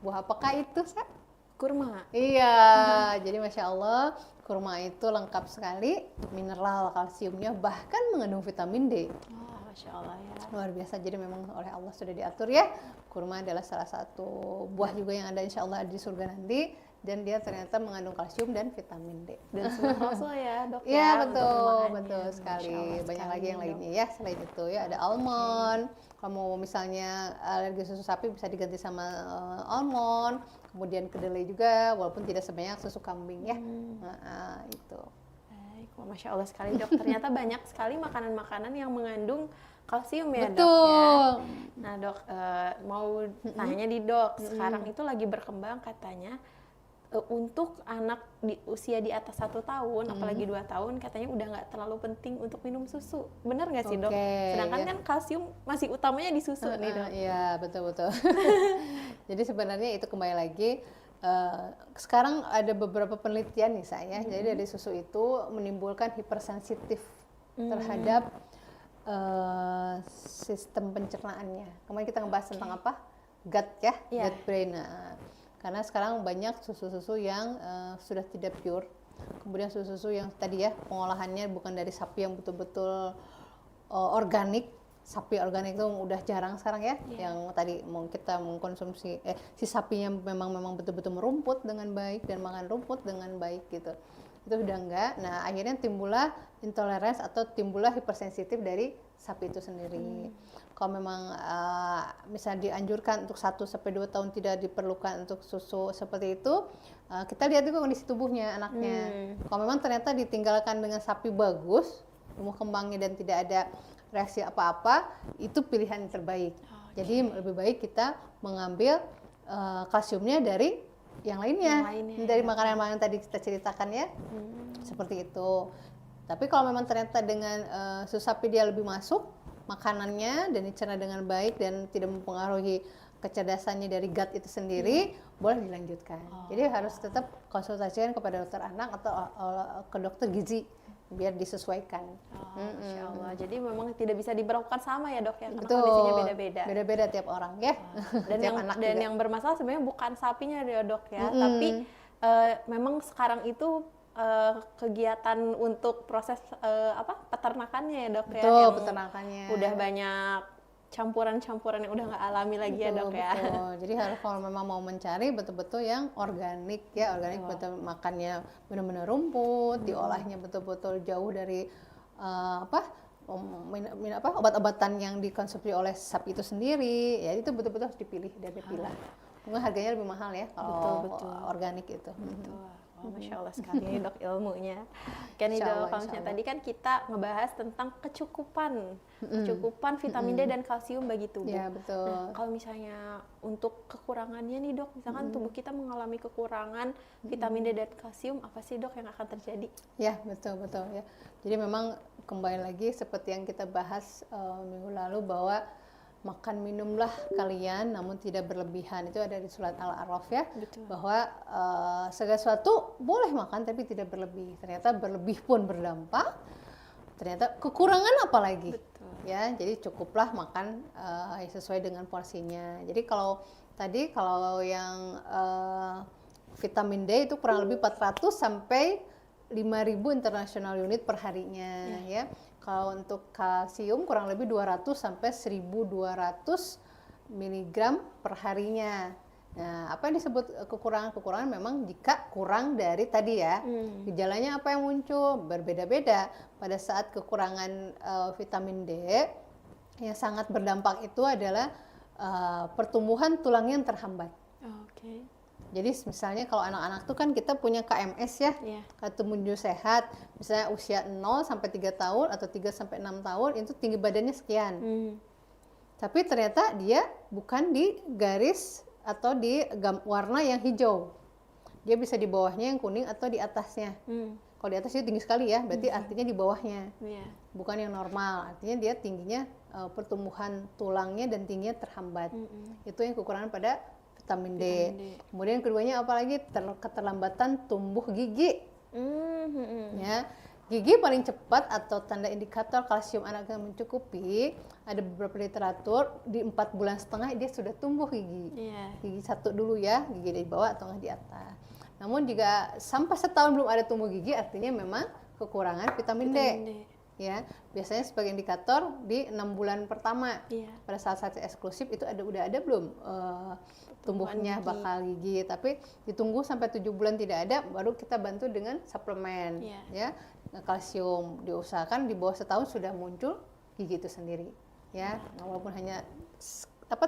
Buah apakah itu, Sa? Kurma. Iya, jadi Masya Allah kurma itu lengkap sekali mineral kalsiumnya, bahkan mengandung vitamin D. Masya Allah ya. Luar biasa, jadi memang oleh Allah sudah diatur ya. Kurma adalah salah satu buah juga yang ada insya Allah di surga nanti. dan dia ternyata mengandung kalsium dan vitamin D. Dan sunnah Rasul ya dok Iya ya, untuk betul, pemakannya. betul Masya sekali. Allah Banyak sekali lagi yang dok. lainnya ya selain itu ya. Ada almond. Kamu misalnya alergi susu sapi bisa diganti sama almond. Kemudian kedelai juga, walaupun tidak sebanyak susu kambing ya. Nah, itu. Baik, wah, Masya Allah sekali dok. Ternyata banyak sekali makanan-makanan yang mengandung kalsium ya dok ya. Betul. Nah dok, mau tanya di dok, sekarang itu lagi berkembang katanya untuk anak di usia di atas 1 tahun, apalagi 2 tahun, katanya udah nggak terlalu penting untuk minum susu. Benar nggak sih dok? Oke, Sedangkan ya. kan kalsium masih utamanya di susu nih dok. Iya, betul-betul. Jadi sebenarnya itu kembali lagi, sekarang ada beberapa penelitian nih saya, jadi dari susu itu menimbulkan hipersensitif terhadap sistem pencernaannya. Kemarin kita ngebahas tentang apa? Gut ya, Iya. gut brain. Nah, karena sekarang banyak susu-susu yang sudah tidak pure. Kemudian susu-susu yang tadi ya pengolahannya bukan dari sapi yang betul-betul organik. Sapi organik itu udah jarang sekarang ya. Yang tadi mau kita mengkonsumsi si sapinya memang betul-betul merumput dengan baik dan makan rumput dengan baik gitu. Itu udah enggak. Nah, akhirnya timbullah intoleransi atau timbullah hipersensitif dari sapi itu sendiri. Kalau memang misalnya dianjurkan untuk 1 sampai 2 tahun tidak diperlukan untuk susu seperti itu, kita lihat juga kondisi tubuhnya anaknya. Kalau memang ternyata ditinggalkan dengan sapi bagus, tumbuh kembangnya dan tidak ada reaksi apa-apa, itu pilihan yang terbaik. Jadi lebih baik kita mengambil kalsiumnya dari yang lainnya, dari makanan-makanan tadi kita ceritakan ya, seperti itu. Tapi kalau memang ternyata dengan susu sapi dia lebih masuk makanannya dan dicerna dengan baik dan tidak mempengaruhi kecerdasannya dari gut itu sendiri, boleh dilanjutkan. Jadi harus tetap konsultasikan kepada dokter anak atau ke dokter gizi biar disesuaikan. Masya Allah. Jadi memang tidak bisa diberlakukan sama ya dok ya, karena Betul. kondisinya beda-beda. Beda-beda tiap orang ya. Dan Tiap yang anak dan juga. yang bermasalah sebenarnya bukan sapinya ya dok ya, tapi memang sekarang itu kegiatan untuk proses peternakannya ya dok ya, Betul, yang peternakannya. udah banyak campuran-campuran yang udah nggak alami lagi ya dok ya. Betul. Jadi harus kalau memang mau mencari betul-betul yang organik ya, organik betul makannya benar-benar rumput, diolahnya betul-betul jauh dari obat-obatan yang dikonsumsi oleh sapi itu sendiri. Ya itu betul-betul harus dipilih dan dipilah. Mungkin harganya lebih mahal ya kalau organik itu. Oh, Masya Allah sekali nih dok ilmunya. Kan nih Insya dok, Allah, kalau insya misalnya Allah. tadi kan kita ngebahas tentang kecukupan vitamin D dan kalsium bagi tubuh. Ya, betul. Nah, kalau misalnya untuk kekurangannya nih dok, misalkan tubuh kita mengalami kekurangan vitamin D dan kalsium, apa sih dok yang akan terjadi? Ya, betul ya. Jadi memang kembali lagi seperti yang kita bahas minggu lalu bahwa makan minumlah kalian namun tidak berlebihan. Itu ada di surat Al-A'raf ya. Betul. Bahwa segala sesuatu boleh makan tapi tidak berlebih. Ternyata berlebih pun berdampak. Ternyata kekurangan apalagi. Betul. Ya, jadi cukuplah makan sesuai dengan porsinya. Jadi kalau yang vitamin D itu kurang lebih 400 sampai 5.000 international unit per harinya ya. Kalau untuk kalsium kurang lebih 200 sampai 1.200 mg per harinya. Nah, apa yang disebut kekurangan memang jika kurang dari tadi ya. Gejalanya apa yang muncul? Berbeda-beda. Pada saat kekurangan vitamin D yang sangat berdampak itu adalah pertumbuhan tulangnya yang terhambat. Oke. Jadi misalnya kalau anak-anak tuh kan kita punya KMS ya, kartu menuju sehat. Misalnya usia 0 sampai 3 tahun atau 3 sampai 6 tahun itu tinggi badannya sekian. Tapi ternyata dia bukan di garis atau di warna yang hijau. Dia bisa di bawahnya yang kuning atau di atasnya. Kalau di atas itu tinggi sekali ya, berarti artinya di bawahnya. Bukan yang normal, artinya dia tingginya pertumbuhan tulangnya dan tingginya terhambat. Itu yang kekurangan pada vitamin D. Kemudian keduanya apalagi keterlambatan tumbuh gigi. Ya, gigi paling cepat atau tanda indikator kalsium anak yang mencukupi ada beberapa literatur di 4,5 bulan dia sudah tumbuh gigi. Gigi satu dulu ya, gigi di bawah atau di atas. Namun jika sampai setahun belum ada tumbuh gigi artinya memang kekurangan vitamin D. ya. Biasanya sebagai indikator di 6 bulan pertama. Iya. Pada saat eksklusif itu udah ada belum tumbuhnya gigi. bakal gigi, tapi ditunggu sampai 7 bulan tidak ada, baru kita bantu dengan suplemen, ya, kalsium. Diusahakan di bawah setahun sudah muncul gigi itu sendiri, ya, walaupun hanya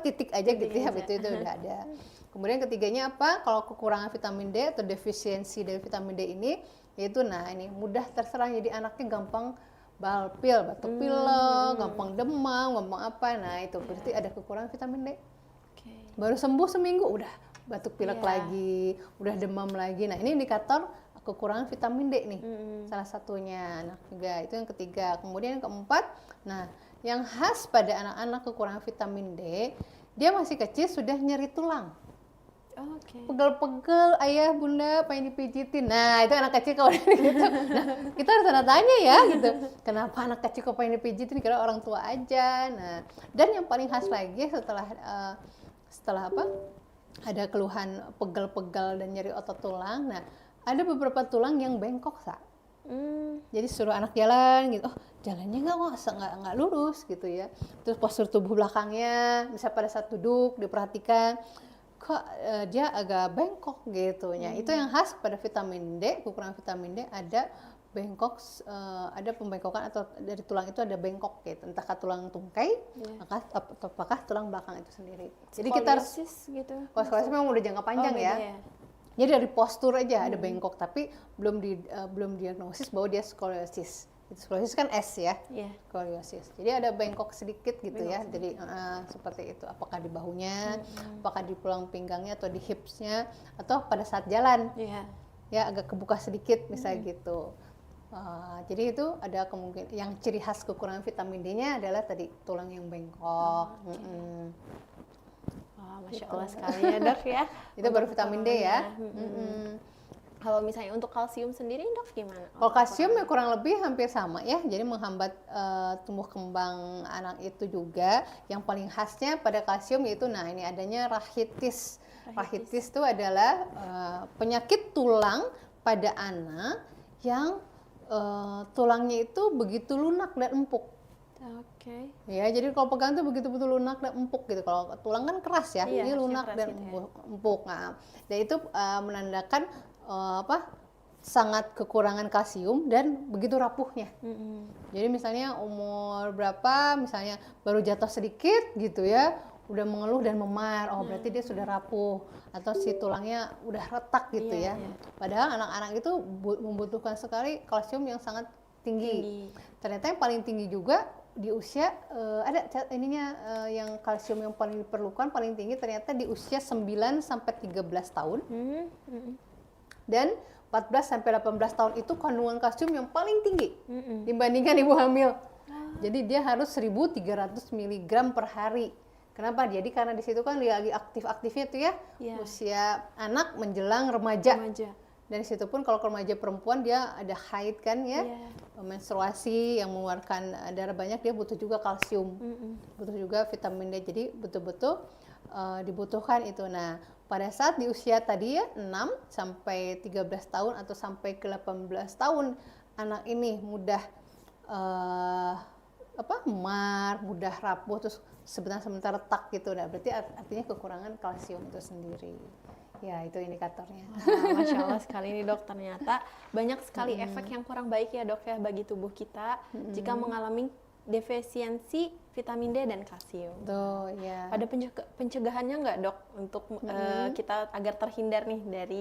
titik aja gitu ya, itu udah ada. Kemudian ketiganya apa? Kalau kekurangan vitamin D atau defisiensi dari vitamin D ini, yaitu ini mudah terserang, jadi anaknya gampang balpil, batuk pilek, gampang demam, gampang apa. Nah itu berarti ada kekurangan vitamin D. Baru sembuh seminggu udah batuk pilek lagi, udah demam lagi. Nah ini indikator kekurangan vitamin D nih, salah satunya. Nah juga itu yang ketiga. Kemudian yang keempat, nah yang khas pada anak-anak kekurangan vitamin D, dia masih kecil sudah nyeri tulang. Pegel-pegel, ayah bunda pengen dipijitin. Nah itu anak kecil kalau gitu. Nah kita harus tanya ya gitu, kenapa anak kecil kok pengen dipijitin? Kira orang tua aja. Nah dan yang paling khas lagi setelah ada keluhan pegel-pegel dan nyeri otot tulang. Nah ada beberapa tulang yang bengkok, jadi suruh anak jalan gitu, jalannya nggak lurus gitu ya. Terus postur tubuh belakangnya, bisa pada saat duduk diperhatikan, kok dia agak bengkok gitu ya. Itu yang khas pada vitamin D, kekurangan vitamin D ada bengkok, ada pembengkokan atau dari tulang itu ada bengkok gitu, entahkah tulang tungkai, apakah tulang belakang itu sendiri. Jadi kita harus gitu. Skoliosis memang udah jangka panjang ya. Jadi dari postur aja ada bengkok, tapi belum diagnosis bahwa dia skoliosis. Skoliosis kan S ya, skoliosis. Jadi ada bengkok sedikit gitu ya. Jadi seperti itu. Apakah di bahunya, apakah di tulang pinggangnya atau di hipsnya, atau pada saat jalan, ya agak kebuka sedikit misalnya gitu. Jadi itu ada kemungkinan. Yang ciri khas kekurangan vitamin D-nya adalah tadi tulang yang bengkok. Masya Allah sekali ya dok ya. Itu baru vitamin D ya. Kalau misalnya untuk kalsium sendiri dok gimana? Kalau kalsium ya kurang lebih hampir sama ya. Jadi menghambat tumbuh kembang anak itu juga. Yang paling khasnya pada kalsium yaitu ini adanya rachitis. Rachitis itu adalah penyakit tulang pada anak yang tulangnya itu begitu lunak dan empuk. Ya, jadi kalau pegang tuh begitu betul lunak dan empuk gitu. Kalau tulang kan keras ya, ini lunak dan empuk. Nah, dan itu menandakan sangat kekurangan kalsium dan begitu rapuhnya. Jadi misalnya umur berapa, misalnya baru jatuh sedikit gitu ya, udah mengeluh dan memar, berarti dia sudah rapuh atau si tulangnya udah retak gitu ya. Padahal anak-anak itu membutuhkan sekali kalsium yang sangat tinggi. Ternyata yang paling tinggi juga di usia ada yang kalsium yang paling diperlukan paling tinggi ternyata di usia 9 sampai 13 tahun. Dan 14 sampai 18 tahun itu kandungan kalsium yang paling tinggi dibandingkan ibu hamil. Jadi dia harus 1.300 mg per hari. Kenapa? Jadi karena di situ kan dia lagi aktif-aktifnya tuh ya, usia anak menjelang remaja. Dan situ pun kalau remaja perempuan dia ada haid kan ya, menstruasi yang mengeluarkan darah banyak, dia butuh juga kalsium, butuh juga vitamin D. Jadi betul-betul dibutuhkan itu. Nah pada saat di usia tadi ya 6 sampai 13 tahun atau sampai ke 18 tahun anak ini mudah memar, mudah rapuh, terus sebentar retak gitu. Nah berarti artinya kekurangan kalsium itu sendiri. Ya itu indikatornya. Masya Allah sekali ini dok, ternyata banyak sekali efek yang kurang baik ya dok ya bagi tubuh kita jika mengalami defisiensi vitamin D dan kalsium. Tuh ya. Ada pencegahannya nggak dok untuk kita agar terhindar nih dari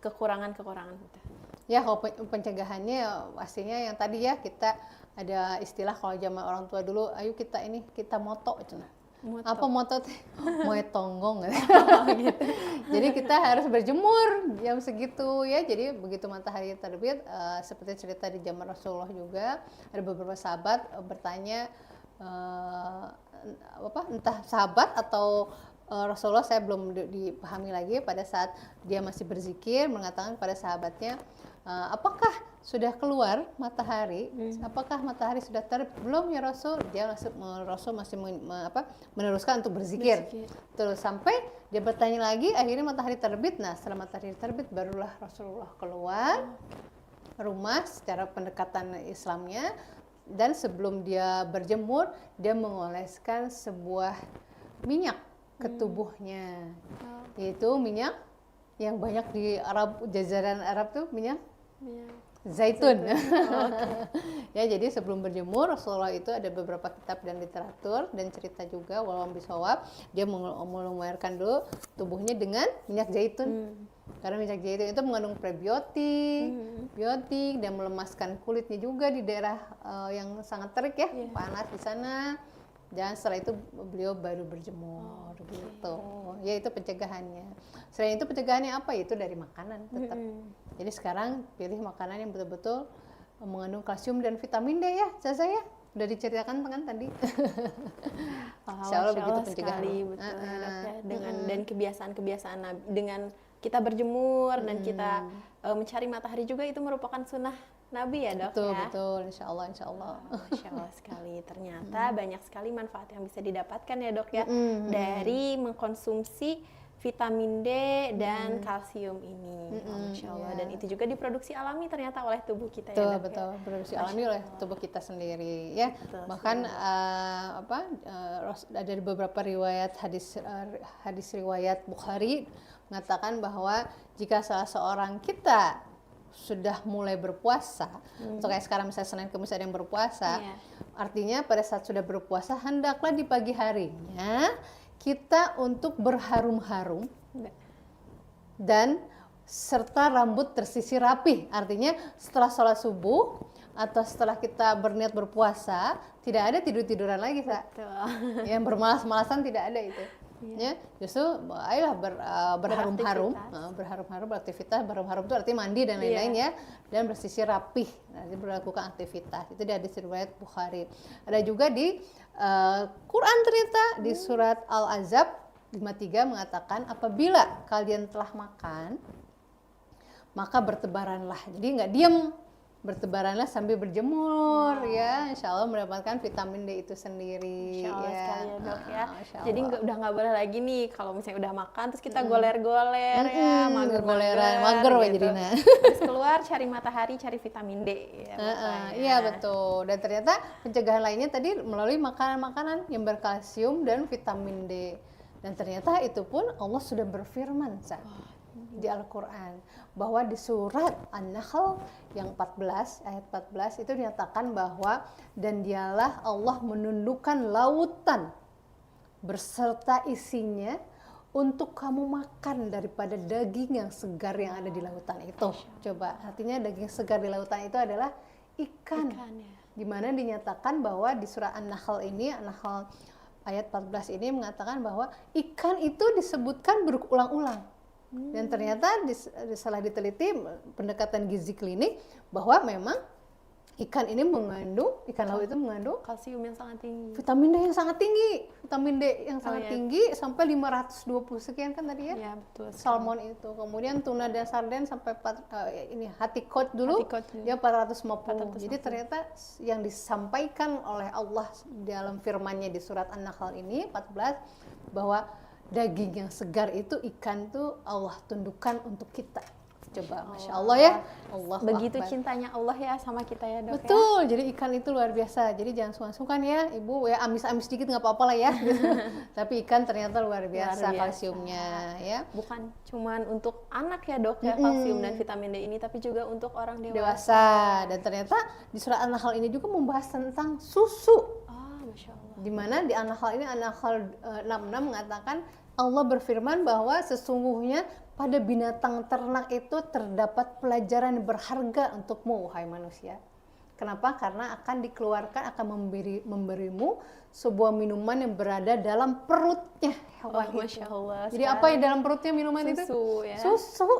kekurangan-kekurangan itu? Ya kalau pencegahannya pastinya yang tadi ya, kita ada istilah kalau zaman orang tua dulu, ayo kita moto cina. Apa moto teh? Moe tonggong gitu. Jadi kita harus berjemur jam segitu ya. Jadi begitu matahari terbit, seperti cerita di zaman Rasulullah juga, ada beberapa sahabat bertanya, entah sahabat atau Rasulullah, saya belum dipahami lagi, pada saat dia masih berzikir mengatakan pada sahabatnya, apakah sudah keluar matahari? Apakah matahari sudah terbit? Belum ya Rasul. Rasul masih meneruskan untuk berzikir. Terus sampai dia bertanya lagi, akhirnya matahari terbit. Nah setelah matahari terbit barulah Rasulullah keluar rumah secara pendekatan Islamnya, dan sebelum dia berjemur dia mengoleskan sebuah minyak ke tubuhnya, yaitu minyak yang banyak di jajaran Arab tuh minyak zaitun. Ya, jadi sebelum berjemur Rasulullah itu ada beberapa kitab dan literatur dan cerita juga walau bisawab dia mengeluarkan dulu tubuhnya dengan minyak zaitun. Karena minyak zaitun itu mengandung prebiotik, biotik dan melemaskan kulitnya juga di daerah yang sangat terik ya, panas di sana. Dan setelah itu beliau baru berjemur gitu. Ya itu pencegahannya. Selain itu pencegahannya apa? Itu dari makanan tetap. Jadi sekarang pilih makanan yang betul-betul mengandung kalsium dan vitamin D ya, saya udah diceritakan kan tadi. Insya Allah begitu pencegahan. Betul ya, Dok, ya. Dan kebiasaan dengan kita berjemur dan kita mencari matahari juga itu merupakan sunnah Nabi ya, Dok. Betul, insya Allah. Masya Allah sekali. Ternyata banyak sekali manfaat yang bisa didapatkan ya, Dok ya, dari mengkonsumsi vitamin D dan kalsium ini. Masya Allah. Dan itu juga diproduksi alami ternyata oleh tubuh kita ya, Dok. Betul, produksi alami oleh tubuh kita sendiri ya. Bahkan ada beberapa riwayat hadis riwayat Bukhari mengatakan bahwa jika salah seorang kita sudah mulai berpuasa, atau kayak sekarang misalnya Senin Kamis ada yang berpuasa, artinya pada saat sudah berpuasa hendaklah di pagi harinya kita untuk berharum-harum dan serta rambut tersisir rapih. Artinya setelah sholat subuh atau setelah kita berniat berpuasa tidak ada tidur-tiduran lagi, yang bermalas-malasan tidak ada itu. Ya, justru ayolah berharum-harum, beraktivitas. Berharum-harum itu artinya mandi dan lain-lain ya, dan bersisir rapih, nanti melakukan aktivitas. Itu di hadis riwayat Bukhari. Ada juga di Quran ternyata di surat Al-Ahzab 53 mengatakan apabila kalian telah makan maka bertebaranlah. Jadi nggak diam, bertebaranlah sambil berjemur ya, insya Allah mendapatkan vitamin D itu sendiri. Insya Allah sekali ya, Dok ya. Jadi Allah. udah nggak boleh lagi nih kalau misalnya udah makan terus kita goler-goler ya, mager gitu. jadinya. Terus keluar cari matahari, cari vitamin D ya. Iya betul. Dan ternyata pencegahan lainnya tadi melalui makanan-makanan yang berkalsium dan vitamin D. Dan ternyata itu pun Allah sudah berfirman di Al-Quran bahwa di surat An-Nahl yang 14 ayat 14 itu dinyatakan bahwa dan dialah Allah menundukkan lautan berserta isinya untuk kamu makan daripada daging yang segar yang ada di lautan itu. Coba, artinya daging segar di lautan itu adalah ikan ya. Dimana dinyatakan bahwa di surah An-Nahl ini, An-Nahl ayat 14 ini mengatakan bahwa ikan itu disebutkan berulang-ulang. Dan ternyata setelah diteliti pendekatan gizi klinik bahwa memang ikan ini mengandung, ikan laut itu mengandung kalsium yang sangat tinggi, vitamin D yang sangat tinggi, tinggi sampai 520 sekian kan tadi ya? Ya betul. Salmon itu, kemudian tuna dan sarden sampai hatikot dulu dia 450. Jadi ternyata yang disampaikan oleh Allah dalam firman-Nya di surat An-Nahl ini 14 bahwa daging yang segar itu ikan tuh Allah tundukkan untuk kita. Coba, Masya Allah ya. Allah begitu Akbar. Cintanya Allah ya sama kita ya, Dok. Betul, ya? Jadi ikan itu luar biasa. Jadi jangan sungkan-sungkan ya, Ibu ya, amis-amis dikit nggak apa-apa lah ya. Tapi ikan ternyata luar biasa kalsiumnya ya. Bukan cuman untuk anak ya, Dok ya, kalsium dan vitamin D ini, tapi juga untuk orang dewasa. Dan ternyata di surat An-Nahl ini juga membahas tentang susu. Masya Allah. Dimana di An-Nahl ini, An-Nahl 66 mengatakan Allah berfirman bahwa sesungguhnya pada binatang ternak itu terdapat pelajaran berharga untukmu, wahai manusia. Kenapa? Karena akan dikeluarkan, akan memberimu sebuah minuman yang berada dalam perutnya hewan itu. Masya Allah. Jadi apa yang dalam perutnya minuman susu, itu? Ya? Susu.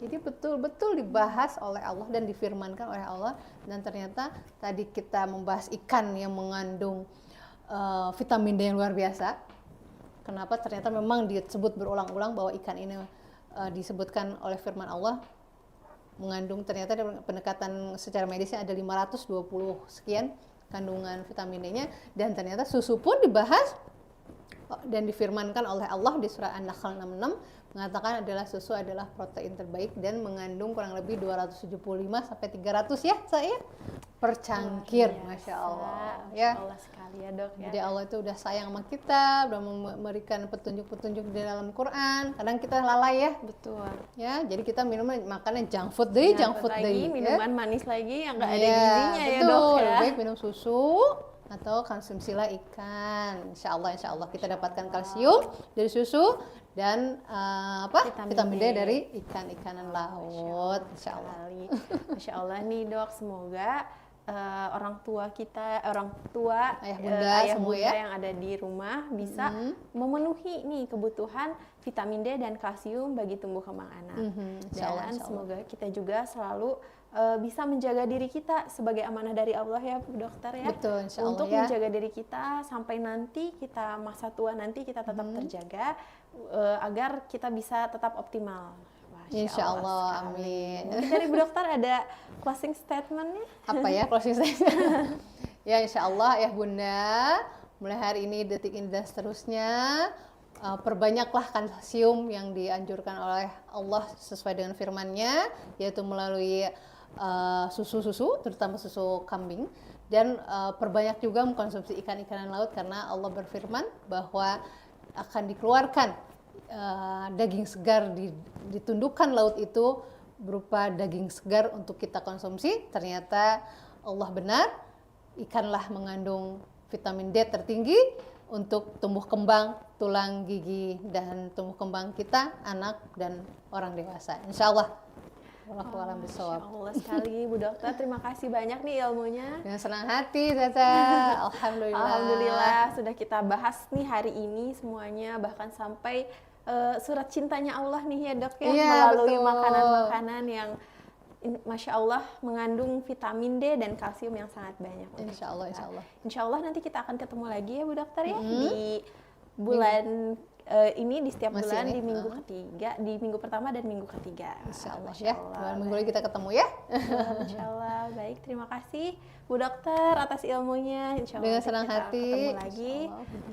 Jadi betul-betul dibahas oleh Allah dan difirmankan oleh Allah. Dan ternyata tadi kita membahas ikan yang mengandung vitamin D yang luar biasa. Kenapa? Ternyata memang disebut berulang-ulang bahwa ikan ini disebutkan oleh firman Allah mengandung, ternyata pendekatan secara medisnya ada 520 sekian kandungan vitamin D-nya. Dan ternyata susu pun dibahas dan difirmankan oleh Allah di surah An-Nahl 66 mengatakan adalah susu adalah protein terbaik dan mengandung kurang lebih 275 sampai 300 ya saya per cangkir. Masya Allah ya. Masya Allah sekali ya dok ya. Jadi Allah itu udah sayang sama kita, udah memberikan petunjuk-petunjuk di dalam Quran. Kadang kita lalai ya. Betul. Ya, jadi kita minum makannya junk food deh, junk food lagi, deh. minuman manis lagi yang nggak ada Iya, gizinya ya betul. dok ya. Lebih baik minum susu atau konsumsilah ikan. Insya Allah kita dapatkan kalsium dari susu dan vitamin D dari ikan-ikanan laut. Insya Allah. Masya Allah nih dok, semoga orang tua kita, ayah bunda semua ya yang ada di rumah bisa memenuhi nih kebutuhan vitamin D dan kalsium bagi tumbuh kembang anak. Dan semoga kita juga selalu bisa menjaga diri kita sebagai amanah dari Allah ya Bu Dokter ya. Betul, insya Allah, untuk ya. menjaga diri kita sampai nanti kita masa tua nanti kita tetap terjaga agar kita bisa tetap optimal. Insya Allah, amin. Mungkin dari Bu Dokter ada closing statement-nya? Apa ya closing statement? Ya insya Allah ya bunda, mulai hari ini, detik ini dan seterusnya perbanyaklah kalsium yang dianjurkan oleh Allah sesuai dengan firman-Nya, yaitu melalui susu-susu, terutama susu kambing, dan perbanyak juga mengkonsumsi ikan-ikanan laut karena Allah berfirman bahwa akan dikeluarkan daging segar di tundukan laut itu berupa daging segar untuk kita konsumsi. Ternyata Allah benar, ikanlah mengandung vitamin D tertinggi untuk tumbuh kembang tulang, gigi, dan tumbuh kembang kita, anak dan orang dewasa. Insya Allah. Masya Allah sekali Bu Dokter, terima kasih banyak nih ilmunya. Dengan senang hati Tata. Alhamdulillah sudah kita bahas nih hari ini semuanya, bahkan sampai surat cintanya Allah nih ya dok ya, melalui makanan-makanan yang Masya Allah mengandung vitamin D dan kalsium yang sangat banyak. Insya Allah, insya Allah. Insya Allah nanti kita akan ketemu lagi ya Bu Dokter ya di bulan ini di setiap bulan di minggu ketiga, di minggu pertama dan minggu ketiga. Insya Allah ya. 2 minggu lagi kita ketemu ya. Insya Allah. Baik, terima kasih Bu Dokter atas ilmunya. Insya Allah dengan senang kita hati. ketemu lagi.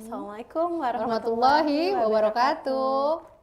Assalamualaikum warahmatullahi wabarakatuh.